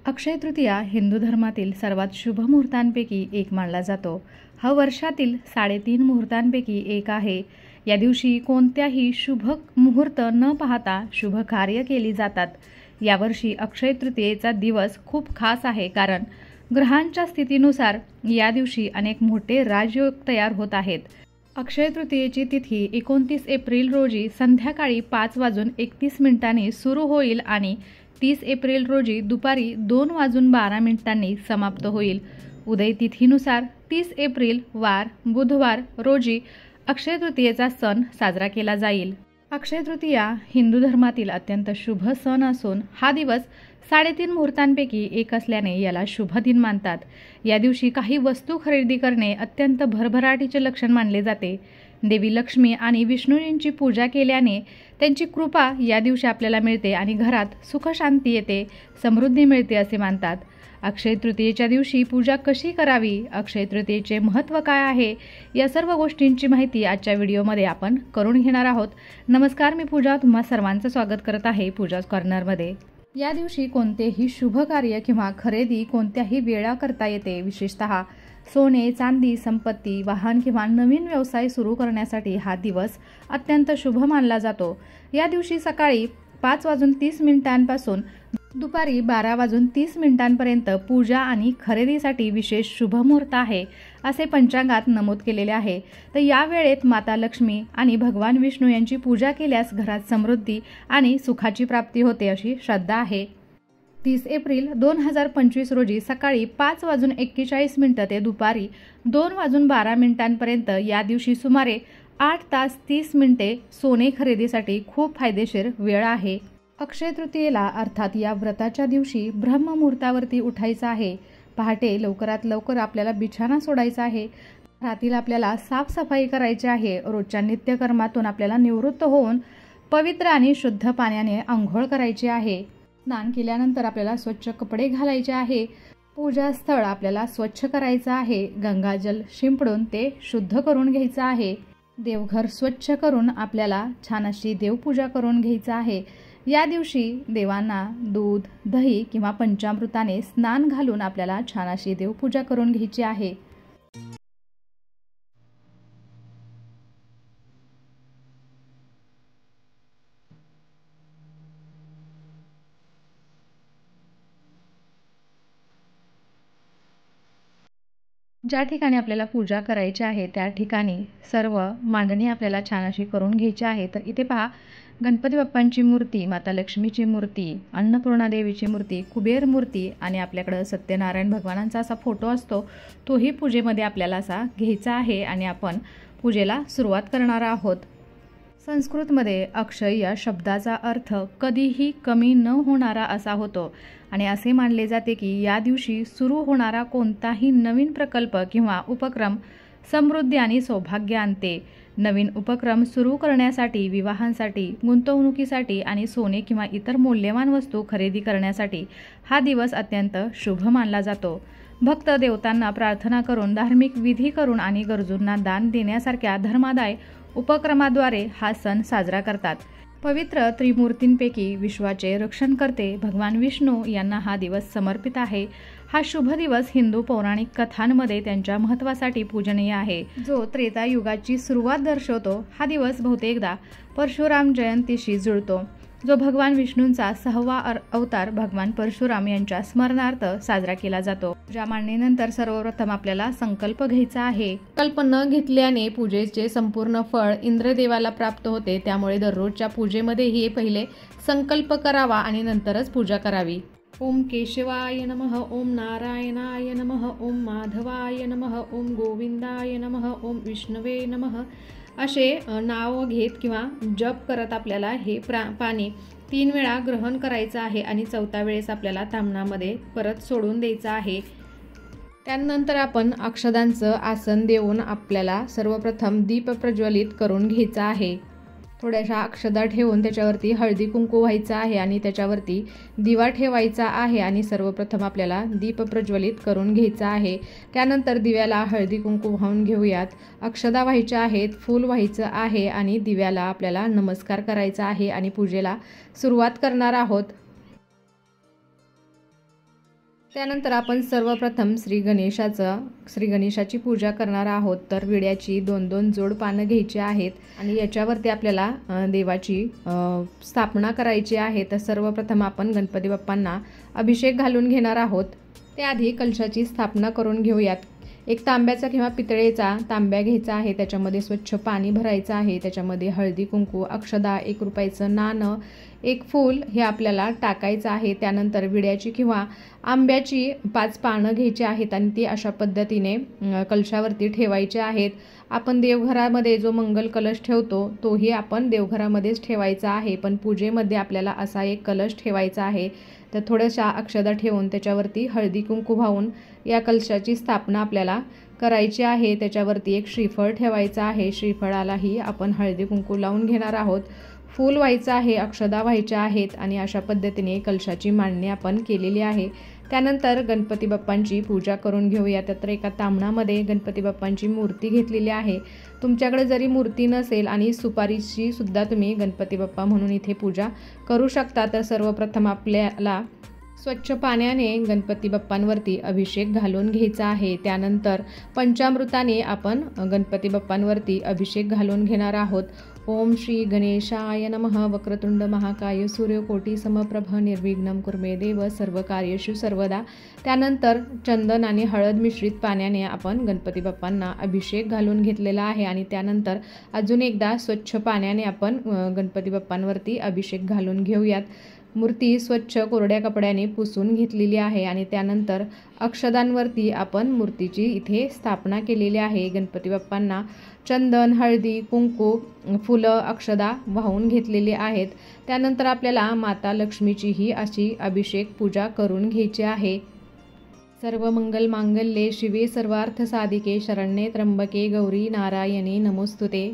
अक्षय तृतीया हिंदू धर्मातील सर्वात शुभ मुहूर्तांपैकी एक मानला जातो। हा वर्षातील 3.5 मुहूर्तांपैकी एक आहे। या दिवशी कोणत्याही शुभ मुहूर्त न पाहता शुभ कार्य केली जातात। यावर्षी अक्षय तृतीयेचा दिवस खूप खास आहे, कारण ग्रहांच्या स्थितीनुसार या दिवशी अनेक मोठे राजयोग तयार होत आहेत। अक्षय तृतीयेची तिथी 29 एप्रिल रोजी संध्याकाळी 5:31 सुरू होईल आणि 30 एप्रिल रोजी दुपारी 2:12 समाप्त होईल। उदय तिथीनुसार 30 एप्रिल वार बुधवार रोजी अक्षय तृतीयेचा सण साजरा केला जाईल। अक्षय तृतीया हिंदू धर्मातील अत्यंत शुभ सण असून हा दिवस 3.5 मुहूर्तांपैकी एक असल्याने याला शुभ दिन मानतात। या दिवशी काही वस्तू खरेदी करणे अत्यंत भरभराटीचे लक्षण मानले जाते। देवी लक्ष्मी आणि विष्णूजींची पूजा केल्याने त्यांची कृपा या दिवशी आपल्याला मिळते आणि घरात सुख शांती येते, समृद्धी मिळते असे मानतात। अक्षय तृतीयेच्या दिवशी पूजा कशी करावी, अक्षय तृतीयेचे महत्त्व काय आहे, या सर्व गोष्टींची माहिती आजच्या व्हिडिओमध्ये आपण करून घेणार आहोत। नमस्कार, मी पूजा तुम्हा सर्वांचं स्वागत करत आहे पूजाज कॉर्नरमध्ये। या दिवशी कोणतेही शुभ कार्य किंवा खरेदी कोणत्याही वेळा करता येते। विशेषतः सोने, चांदी, संपत्ती, वाहन किंवा नवीन व्यवसाय सुरू करण्यासाठी हा दिवस अत्यंत शुभ मानला जातो। या दिवशी सकाळी 5:30 पासून दुपारी 12:30 पूजा आणि खरेदीसाठी विशेष शुभ मुहूर्त आहे असे पंचांगात नमूद केलेले आहे। तर या वेळेत माता लक्ष्मी आणि भगवान विष्णू यांची पूजा केल्यास घरात समृद्धी आणि सुखाची प्राप्ती होते अशी श्रद्धा आहे। 30 एप्रिल 2025 रोजी सकाळी 5:41 ते दुपारी 2:12 या दिवशी सुमारे 8 तास 30 मिनिटे सोने खरेदीसाठी खूप फायदेशीर वेळ आहे। अक्षय तृतीयेला अर्थात या व्रताच्या दिवशी ब्रह्ममुहूर्तावरती उठायचं आहे। पहाटे लवकरात लवकर आपल्याला बिछाना सोडायचा आहे। रात्रील आपल्याला साफसफाई करायची आहे। रोजच्या नित्यकर्मातून आपल्याला निवृत्त होऊन पवित्र आणि शुद्ध पाण्याने आंघोळ करायची आहे। स्नान केल्यानंतर आपल्याला स्वच्छ कपडे घालायचे आहे। पूजा स्थळ आपल्याला स्वच्छ करायचं आहे। गंगाजल शिंपडून ते शुद्ध करून घ्यायचं आहे। देवघर स्वच्छ करून आपल्याला छान अशी देवपूजा करून घ्यायचं आहे। या दिवशी देवांना दूध, दही किंवा पंचामृताने स्नान घालून आपल्याला छान अशी देवपूजा करून घ्यायची आहे। ज्या ठिकाणी आपल्याला पूजा करायची आहे त्या ठिकाणी सर्व मांडणी आपल्याला छान अशी करून घ्यायची आहे। तर इथे पहा, गणपती बाप्पांची मूर्ती, माता लक्ष्मीची मूर्ती, अन्नपूर्णा देवीची मूर्ती, कुबेर मूर्ती आणि आपल्याकडे सत्यनारायण भगवानांचा असा फोटो असतो, तोही पूजेमध्ये आपल्याला असा घ्यायचा आहे आणि आपण पूजेला सुरुवात करणार आहोत। संस्कृतमध्ये अक्षय या शब्दाचा अर्थ कधीही कमी न होणारा असा होतो आणि असे मानले जाते की या दिवशी सुरू होणारा कोणताही नवीन प्रकल्प किंवा उपक्रम समृद्धी आणि सौभाग्य आणते। नवीन उपक्रम सुरू करण्यासाठी, विवाहांसाठी, गुंतवणुकीसाठी आणि सोने किंवा इतर मौल्यवान वस्तू खरेदी करण्यासाठी हा दिवस अत्यंत शुभ मानला जातो। भक्त देवतांना प्रार्थना करून, धार्मिक विधी करून आणि गरजूंना दान देण्यासारख्या धर्मादाय उपक्रमाद्वारे हा सण साजरा करतात। पवित्र त्रिमूर्तींपैकी विश्वाचे रक्षणकर्ते भगवान विष्णू यांना हा दिवस समर्पित आहे। हा शुभ दिवस हिंदू पौराणिक कथांमध्ये त्यांच्या महत्त्वासाठी पूजनीय आहे, जो त्रेतायुगाची सुरुवात दर्शवतो। हा दिवस बहुतेकदा परशुराम जयंतीशी जुळतो, जो भगवान विष्णूंचा 6वा अवतार भगवान परशुराम यांच्या स्मरणार्थ साजरा केला जातो। पूजा मांडणीनंतर सर्वप्रथम आपल्याला संकल्प घ्यायचा आहे। संकल्प न घेतल्याने पूजेचे संपूर्ण फळ इंद्रदेवाला प्राप्त होते, त्यामुळे दररोजच्या पूजेमध्येही पहिले संकल्प करावा आणि नंतरच पूजा करावी। ओम केशवाय नमः, ओम नारायणाय नमः, ओम माधवाय नमः, ओम गोविंदाय नमः, ओम विष्णवे नमः असे नाव घेत किंवा जप करत आपल्याला हे पाणी 3 वेळा ग्रहण करायचं आहे आणि 4थ्या वेळेस आपल्याला ताम्हणामध्ये परत सोडून द्यायचं आहे। त्यानंतर आपण अक्षदांचं आसन देऊन आपल्याला सर्वप्रथम दीप प्रज्वलित करून घ्यायचा आहे। थोड्याशा अक्षदा ठेवून त्याच्यावरती हळदी कुंकू व्हायचा आहे आणि त्याच्यावरती दिवा ठेवायचा आहे आणि सर्वप्रथम आपल्याला दीप प्रज्वलित करून घ्यायचा आहे। त्यानंतर दिव्याला हळदी कुंकू वाहून घेऊयात, अक्षदा व्हायच्या आहेत, फूल व्हायचं आहे आणि दिव्याला आपल्याला नमस्कार करायचा आहे आणि पूजेला सुरुवात करणार आहोत। त्यानंतर आपण सर्वप्रथम श्री गणेशाची पूजा करणार आहोत। तर विड्याची 2-2 जोड पानं घ्यायची आहेत आणि याच्यावरती आपल्याला देवाची स्थापना करायची आहे। तर सर्वप्रथम आपण गणपती बाप्पांना अभिषेक घालून घेणार आहोत। त्याआधी कलशाची स्थापना करून घेऊयात। एक तांब्याचा किंवा पितळेचा तांब्या घ्यायचा आहे, त्याच्यामध्ये स्वच्छ पाणी भरायचं आहे, त्याच्यामध्ये हळदी कुंकू, अक्षदा, 1 रुपयाचं नाणं, 1 फूल हे आपल्याला टाकायचं आहे। त्यानंतर विड्याची किंवा आंब्याची 5 पानं घ्यायची आहेत आणि ती अशा पद्धतीने कलशावरती ठेवायचे आहेत। आपण देवघरामध्ये जो मंगल कलश ठेवतो तोही आपण देवघरामध्येच ठेवायचा आहे, पण पूजेमध्ये आपल्याला असा एक कलश ठेवायचा आहे। तर थोड्याशा अक्षदा ठेवून त्याच्यावरती हळदी कुंकू वाहून या कलशाची स्थापना आपल्याला करायची आहे। त्याच्यावरती एक श्रीफळ ठेवायचं आहे, श्रीफळालाही आपण हळदी कुंकू लावून घेणार आहोत। फूल व्हायचं आहे, अक्षदा व्हायच्या आहेत आणि अशा पद्धतीने कलशाची मांडणी आपण केलेली आहे। त्यानंतर गणपती बाप्पांची पूजा करून घेऊया। तर एका तामणामध्ये गणपती बाप्पांची मूर्ती घेतलेली आहे। तुमच्याकडे जरी मूर्ती नसेल आणि सुपारीची सुद्धा तुम्ही गणपती बाप्पा म्हणून इथे पूजा करू शकता। तर सर्वप्रथम आपल्याला स्वच्छ पाण्याने गणपती बाप्पांवरती अभिषेक घालून घ्यायचा आहे। त्यानंतर पंचामृताने आपण गणपती बाप्पांवरती अभिषेक घालून घेणार आहोत। ओम श्री गणेशाय नमः। वक्रतुंड महाकाय सूर्यकोटी समप्रभ निर्विघ्नं कुर्मे देव सर्वकार्येषु सर्वदा। त्यानंतर चंदन आणि हळद मिश्रित पाण्याने आपण गणपती बाप्पांना अभिषेक घालून घेतलेला आहे आणि त्यानंतर अजून एकदा स्वच्छ पाण्याने आपण गणपती बाप्पांवरती अभिषेक घालून घेऊयात। मूर्ती स्वच्छ कोरड्या कपड्याने पुसून घेतलेली आहे आणि त्यानंतर अक्षदांवरती आपण मूर्तीची इथे स्थापना केलेली आहे। गणपती बाप्पांना चंदन, हळदी, कुंकू, फुलं, अक्षदा वाहून घेतलेली आहेत। त्यानंतर आपल्याला माता लक्ष्मीचीही अशी अभिषेक पूजा करून घ्यायची आहे। सर्व मंगल मांगल्ये शिवे सर्वार्थ साधिके शरण्ये त्र्यंबके गौरी नारायणी नमोस्तुते।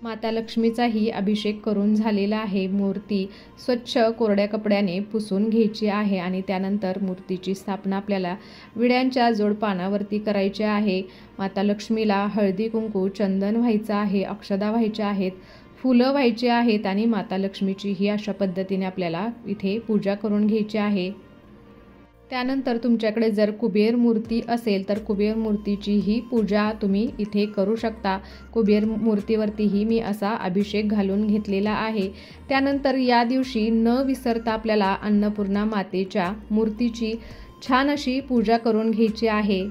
माता लक्ष्मीचाही अभिषेक करून झालेला आहे। मूर्ती स्वच्छ कोरड्या कपड्याने पुसून घ्यायची आहे आणि त्यानंतर मूर्तीची स्थापना आपल्याला विड्यांच्या जोडपानावरती करायची आहे। माता लक्ष्मीला हळदी कुंकू, चंदन व्हायचं आहे, अक्षदा व्हायच्या आहेत, फुलं व्हायची आहेत आणि माता लक्ष्मीची ही अशा पद्धतीने आपल्याला इथे पूजा करून घ्यायची आहे। त्यानंतर तुमच्याकडे जर कुबेर मूर्ती असेल तर कुबेर मूर्तीचीही पूजा तुम्ही इथे करू शकता। कुबेर मूर्तीवरतीही मी असा अभिषेक घालून घेतलेला आहे। त्यानंतर या दिवशी न विसरता आपल्याला अन्नपूर्णा मातेच्या मूर्तीची छान अशी पूजा करून घ्यायची आहे।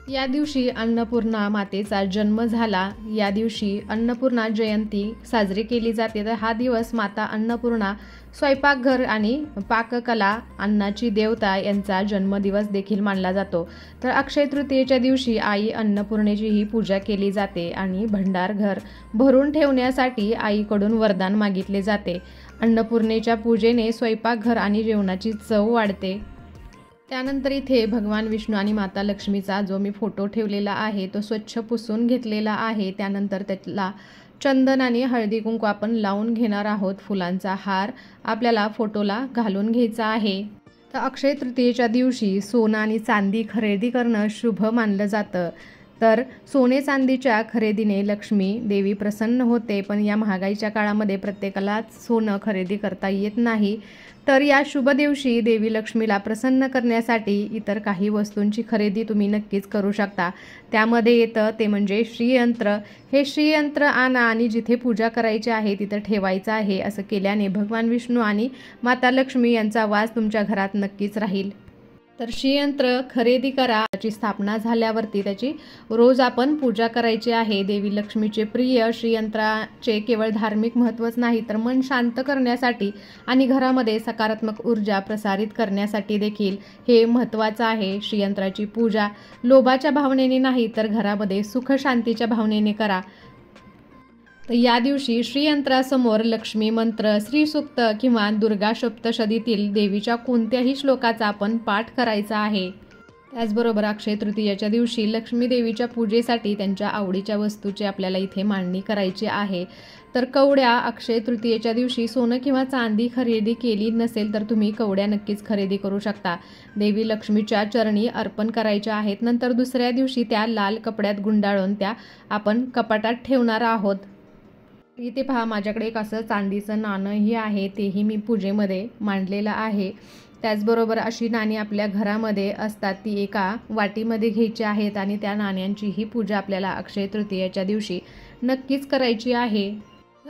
या दिवशी अन्नपूर्णा मातेचा जन्म झाला, या दिवशी अन्नपूर्णा जयंती साजरी केली जाते। तर हा दिवस माता अन्नपूर्णा, स्वयंपाकघर आणि पाककला, अन्नाची देवता यांचा जन्मदिवस देखील मानला जातो। तर अक्षय तृतीयेच्या दिवशी आई अन्नपूर्णेची ही पूजा केली जाते आणि भंडारघर भरून ठेवण्यासाठी आईकडून वरदान मागितले जाते। अन्नपूर्णेच्या पूजेने स्वयंपाकघर आणि जेवणाची चव वाढते। त्यानंतर इथे भगवान विष्णू आणि माता लक्ष्मीचा जो मी फोटो ठेवलेला आहे तो स्वच्छ पुसून घेतलेला आहे। त्यानंतर त्याला चंदन आणि हळदी कुंकू आपण लावून घेणार आहोत। फुलांचा हार आपल्याला फोटोला घालून घ्यायचा आहे। तर अक्षय तृतीयेच्या दिवशी सोनं आणि चांदी खरेदी करणं शुभ मानलं जातं। तर सोने चांदीच्या खरेदीने लक्ष्मी देवी प्रसन्न होते, पण या महागाईच्या काळामध्ये प्रत्येकालाच सोनं खरेदी करता येत नाही। तर या शुभ दिवशी देवी लक्ष्मीला प्रसन्न करण्यासाठी इतर काही वस्तूंची खरेदी तुम्ही नक्कीच करू शकता। त्यामध्ये येतं ते म्हणजे श्रीयंत्र। हे श्रीयंत्र आणा आणि जिथे पूजा करायची आहे तिथं ठेवायचं आहे। असं केल्याने भगवान विष्णू आणि माता लक्ष्मी यांचा वास तुमच्या घरात नक्कीच राहील। तर श्रीयंत्र खरेदी करा। त्याची स्थापना झाल्यावरती त्याची रोज आपण पूजा करायची आहे। देवी लक्ष्मीचे प्रिय श्रीयंत्राचे केवळ धार्मिक महत्त्वच नाही तर मन शांत करण्यासाठी आणि घरामध्ये सकारात्मक ऊर्जा प्रसारित करण्यासाठी देखील हे महत्त्वाचं आहे। श्रीयंत्राची पूजा लोभाच्या भावनेने नाही तर घरामध्ये सुख शांतीच्या भावनेने करा। तर या दिवशी श्रीयंत्रासमोर लक्ष्मी मंत्र, श्रीसूक्त किंवा दुर्गा सप्तशतीतील देवीच्या कोणत्याही श्लोकाचा आपण पाठ करायचा आहे। त्याचबरोबर अक्षय तृतीयेच्या दिवशी लक्ष्मी देवीच्या पूजेसाठी त्यांच्या आवडीच्या वस्तूची आपल्याला इथे मांडणी करायची आहे। तर कवड्या अक्षय तृतीयेच्या दिवशी सोनं किंवा चांदी खरेदी केली नसेल तर तुम्ही कवड्या नक्कीच खरेदी करू शकता। देवी लक्ष्मीच्या चरणी अर्पण करायच्या आहेत। नंतर दुसऱ्या दिवशी त्या लाल कपड्यात गुंडाळून त्या आपण कपाटात ठेवणार आहोत। इथे पहा माझ्याकडे एक असं चांदीचं नाणंही आहे, तेही मी पूजेमध्ये मांडलेलं आहे। त्याचबरोबर अशी नाणी आपल्या घरामध्ये असतात ती एका वाटीमध्ये घ्यायची आहेत आणि त्या नाण्यांची ही पूजा आपल्याला अक्षय तृतीयेच्या दिवशी नक्कीच करायची आहे।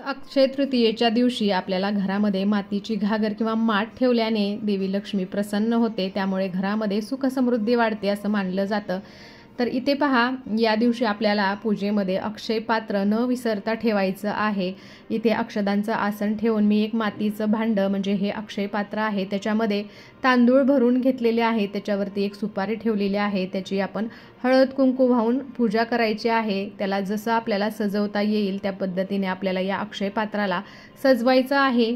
अक्षय तृतीयेच्या दिवशी आपल्याला घरामध्ये मातीची घागर किंवा माठ ठेवल्याने देवी लक्ष्मी प्रसन्न होते, त्यामुळे घरामध्ये सुख समृद्धी वाढते असं मानलं जातं। तर इथे पहा, या दिवशी आपल्याला पूजेमध्ये अक्षय पात्र न विसरता ठेवायचं आहे। इथे अक्षदांचं आसन ठेवून मी एक मातीचं भांडं म्हणजे हे अक्षय पात्र आहे, त्याच्यामध्ये तांदूळ भरून घेतलेले आहे, त्याच्यावरती एक सुपारी ठेवलेली आहे, त्याची आपण हळद कुंकू वाहून पूजा करायची आहे। त्याला जसं आपल्याला सजवता येईल त्या पद्धतीने आपल्याला या अक्षय पात्राला सजवायचं आहे।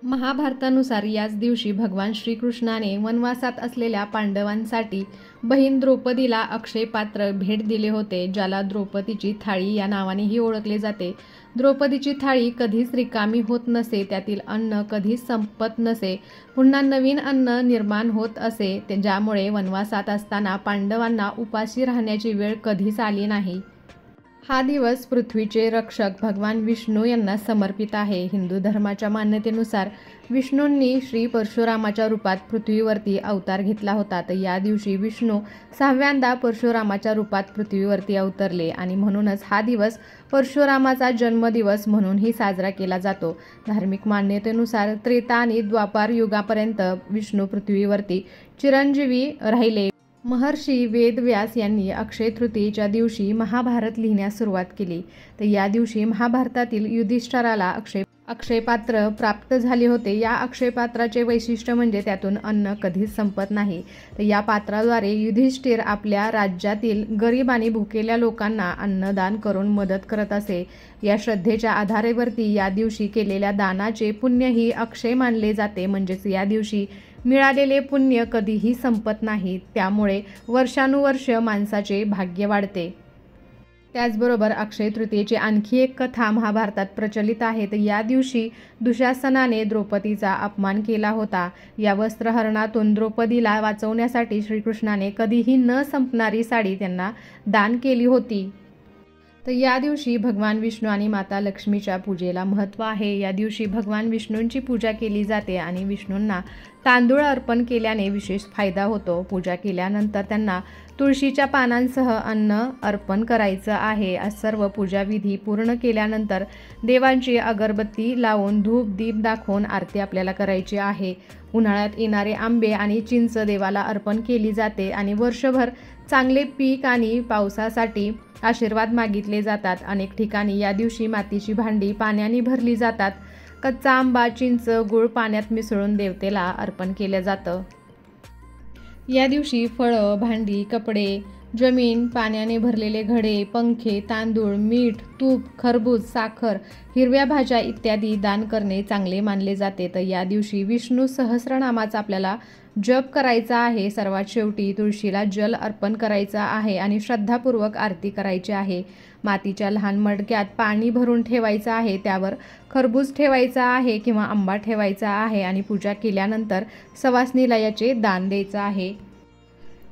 महाभारतानुसार याच दिवशी भगवान श्रीकृष्णाने वनवासात असलेल्या पांडवांसाठी बहीण द्रौपदीला अक्षय पात्र भेट दिले होते, ज्याला द्रौपदीची थाळी या नावानेही ओळखले जाते। द्रौपदीची थाळी कधीच रिकामी होत नसे, त्यातील अन्न कधीच संपत नसे, पुन्हा नवीन अन्न निर्माण होत असे, ज्यामुळे वनवासात असताना पांडवांना उपाशी राहण्याची वेळ कधीच आली नाही। हा दिवस पृथ्वीचे रक्षक भगवान विष्णू यांना समर्पित आहे। हिंदू धर्माच्या मान्यतेनुसार विष्णूंनी श्री परशुरामाच्या रूपात पृथ्वीवरती अवतार घेतला होता, तर या दिवशी विष्णू 6व्यांदा परशुरामाच्या रूपात पृथ्वीवरती अवतरले आणि म्हणूनच हा दिवस परशुरामाचा जन्मदिवस म्हणूनही साजरा केला जातो। धार्मिक मान्यतेनुसार त्रेता आणि द्वापार युगापर्यंत विष्णू पृथ्वीवरती चिरंजीवी राहिले। महर्षी वेदव्यास यांनी अक्षय तृतीयेच्या दिवशी महाभारत लिहिण्यास सुरुवात केली, तर या दिवशी महाभारतातील युधिष्ठिराला अक्षय पात्र प्राप्त झाले होते। या अक्षय पात्राचे वैशिष्ट्य म्हणजे त्यातून अन्न कधीच संपत नाही, तर या पात्राद्वारे युधिष्ठिर आपल्या राज्यातील गरीब आणि भुकेल्या लोकांना अन्नदान करून मदत करत असे। या श्रद्धेच्या आधारेवरती या दिवशी केलेल्या दानाचे पुण्यही अक्षय मानले जाते, म्हणजेच या दिवशी मिळालेले पुण्य कधीही संपत नाही, त्यामुळे वर्षानुवर्ष माणसाचे भाग्य वाढते। त्याचबरोबर अक्षय तृतीयेची आणखी एक कथा महाभारतात प्रचलित आहे, तर या दिवशी दुःशासनाने द्रौपदीचा अपमान केला होता। या वस्त्रहरणातून द्रौपदीला वाचवण्यासाठी श्रीकृष्णाने कधीही न संपणारी साडी त्यांना दान केली होती। तर या दिवशी भगवान विष्णू आणि माता लक्ष्मीच्या पूजेला महत्त्व आहे। या दिवशी भगवान विष्णूंची पूजा केली जाते आणि विष्णूंना तांदूळ अर्पण केल्याने विशेष फायदा होतो। पूजा केल्यानंतर त्यांना तुळशीच्या पानांसह अन्न अर्पण करायचं आहे। सर्व पूजाविधी पूर्ण केल्यानंतर देवांची अगरबत्ती लावून धूप दीप दाखवून आरती आपल्याला करायची आहे। उन्हाळ्यात येणारे आंबे आणि चिंच देवाला अर्पण केली जाते आणि वर्षभर चांगले पीक आणि पावसासाठी आशीर्वाद मागितले जातात। अनेक ठिकाणी या दिवशी मातीची भांडी पाण्याने भरली जातात। कच्चा आंबा चिंच गूळ पाण्यात मिसळून देवतेला अर्पण केलं जातं। या दिवशी फळं भांडी कपडे जमीन पाण्याने भरलेले घडे पंखे तांदूळ मीठ तूप खरबूज साखर हिरव्या भाज्या इत्यादी दान करणे चांगले मानले जाते। तर या दिवशी विष्णू सहस्रनामाचा आपल्याला जप करायचा आहे। सर्वात शेवटी तुळशीला जल अर्पण करायचं आहे आणि श्रद्धापूर्वक आरती करायची आहे। मातीच्या लहान मडक्यात पाणी भरून ठेवायचं आहे, त्यावर खरबूज ठेवायचा आहे किंवा आंबा ठेवायचा आहे आणि पूजा केल्यानंतर सवासणीला याचे दान द्यायचं आहे।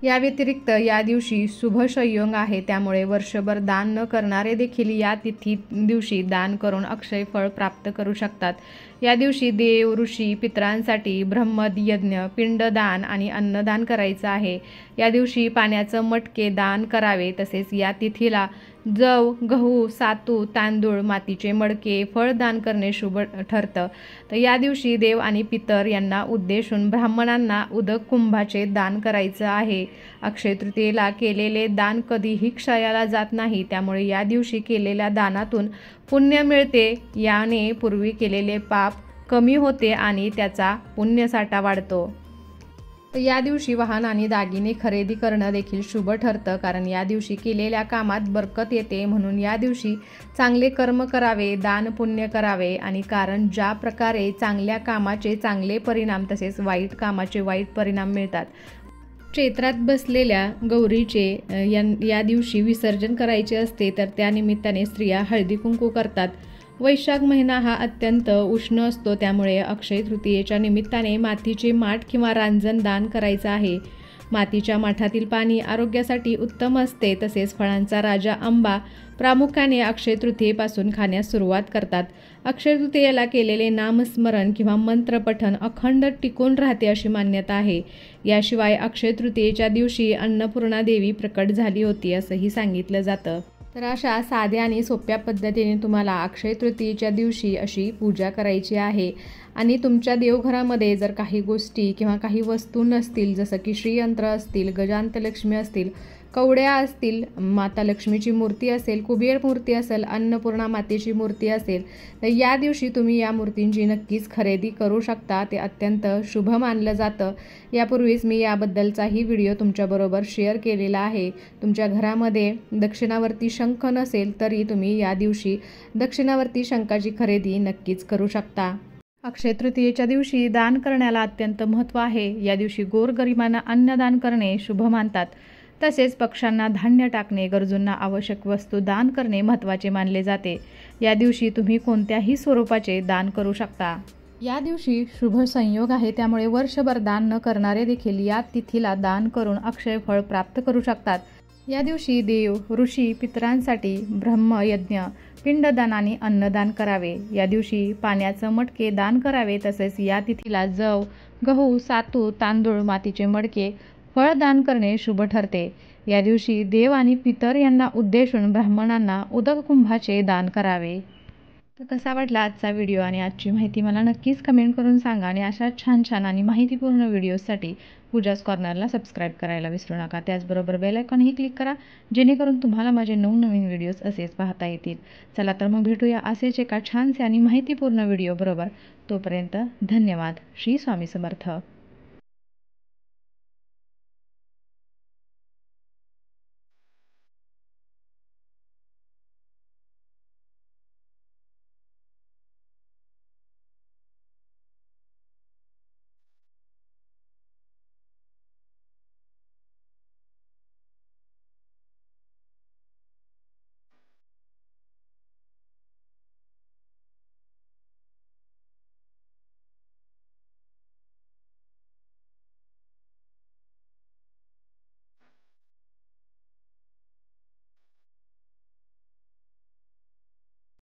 या व्यतिरिक्त या दिवशी शुभ संयोग आहे, त्यामुळे वर्षभर दान न करणारे देखील या दिवशी दान करून अक्षय फळ प्राप्त करू शकतात। या दिवशी देव ऋषी पितरांसाठी ब्रह्मद यज्ञ पिंडदान आणि अन्नदान करायचं आहे। या दिवशी पाण्याचं मटके दान करावे, तसेच या तिथीला जव गहू सातू तांदूळ मातीचे मडके फळ दान करणे शुभ ठरतं। तर या दिवशी देव आणि पितर यांना उद्देशून ब्राह्मणांना उदक कुंभाचे दान करायचं आहे। अक्षय तृतीयेला केलेले दान कधीही क्षयाला जात नाही, त्यामुळे या दिवशी केलेल्या दानातून पुण्य मिळते। याने पूर्वी केलेले पाप कमी होते आणि त्याचा पुण्यसाठा वाढतो। तर या दिवशी वाहन आणि दागिने खरेदी करणं देखील शुभ ठरतं, कारण या दिवशी केलेल्या कामात बरकत येते। म्हणून या दिवशी चांगले कर्म करावे दान पुण्य करावे आणि कारण ज्या प्रकारे चांगल्या कामाचे चांगले परिणाम तसेच वाईट कामाचे वाईट परिणाम मिळतात। चैत्रात बसलेल्या गौरीचे या दिवशी विसर्जन करायचे असते, तर त्यानिमित्ताने स्त्रिया हळदी कुंकू करतात। वैशाख महिना हा अत्यंत उष्ण असतो, त्यामुळे अक्षय तृतीयेच्या निमित्ताने मातीचे माठ किंवा रांजण दान करायचं आहे। मातीच्या माठातील पाणी आरोग्यासाठी उत्तम असते. तसेच फळांचा राजा आंबा प्रामुख्याने अक्षय तृतीयेपासून खाण्यास सुरुवात करतात. अक्षय तृतीयेला केलेले नामस्मरण किंवा मंत्रपठण अखंड टिकून राहते अशी मान्यता आहे. याशिवाय अक्षय तृतीयेच्या दिवशी अन्नपूर्णा देवी प्रकट झाली होती असंही सांगितलं जातं. तर अशा साध्या आणि सोप्या पद्धतीने तुम्हाला अक्षय तृतीयेच्या दिवशी अशी पूजा करायची आहे. आणि तुमच्या देवघरामध्ये जर काही गोष्टी किंवा काही वस्तू नसतील, जसं की श्रीयंत्र असतील, गजांतलक्ष्मी असतील, कवड्या असतील, माता लक्ष्मीची मूर्ती असेल, कुबेर मूर्ती असेल, अन्नपूर्णा मातेची मूर्ती असेल, तर या दिवशी तुम्ही या मूर्तींची नक्कीच खरेदी करू शकता. ते अत्यंत शुभ मानलं जातं. यापूर्वीच मी याबद्दलचाही व्हिडिओ तुमच्याबरोबर शेअर केलेला आहे. तुमच्या घरामध्ये दक्षिणावर्ती शंख नसेल तरी तुम्ही या दिवशी दक्षिणावर्ती शंखाची खरेदी नक्कीच करू शकता. अक्षय तृतीयेच्या दिवशी दान करण्याला अत्यंत महत्त्व आहे. या दिवशी गोरगरिबांना अन्नदान करणे शुभ मानतात. तसेच पक्ष्यांना धान्य टाकणे, गरजूंना आवश्यक वस्तू दान करणे महत्त्वाचे मानले जाते. या दिवशी तुम्ही कोणत्याही स्वरूपाचे दान करू शकता. या दिवशी शुभ संयोग आहे, त्यामुळे वर्षभर दान न करणारे देखील या तिथीला दान करून अक्षय फळ प्राप्त करू शकतात. या दिवशी देव, ऋषी, पितरांसाठी ब्रह्मयज्ञ, पिंडदान आणि अन्नदान करावे. या दिवशी पाण्याचं मटके दान करावे. तसेच या तिथीला जव, गहू, सातू, तांदूळ, मातीचे मडके, फळ दान करणे शुभ ठरते. या दिवशी देव आणि पितर यांना उद्देशून ब्राह्मणांना उदक कुंभाचे दान करावे. तर कसा वाटला आजचा व्हिडिओ आणि आजची माहिती मला नक्कीच कमेंट करून सांगा. आणि अशा छान छान आणि माहितीपूर्ण व्हिडिओसाठी पूजाच कॉर्नरला सबस्क्राईब करायला विसरू नका. त्याचबरोबर बेल आयकॉनही क्लिक करा, जेणेकरून तुम्हाला माझे नवनवीन व्हिडिओज असेच पाहता येतील. चला तर मग भेटूया असेच एका छानसे आणि माहितीपूर्ण व्हिडिओ बरोबर. तोपर्यंत धन्यवाद. श्री स्वामी समर्थ.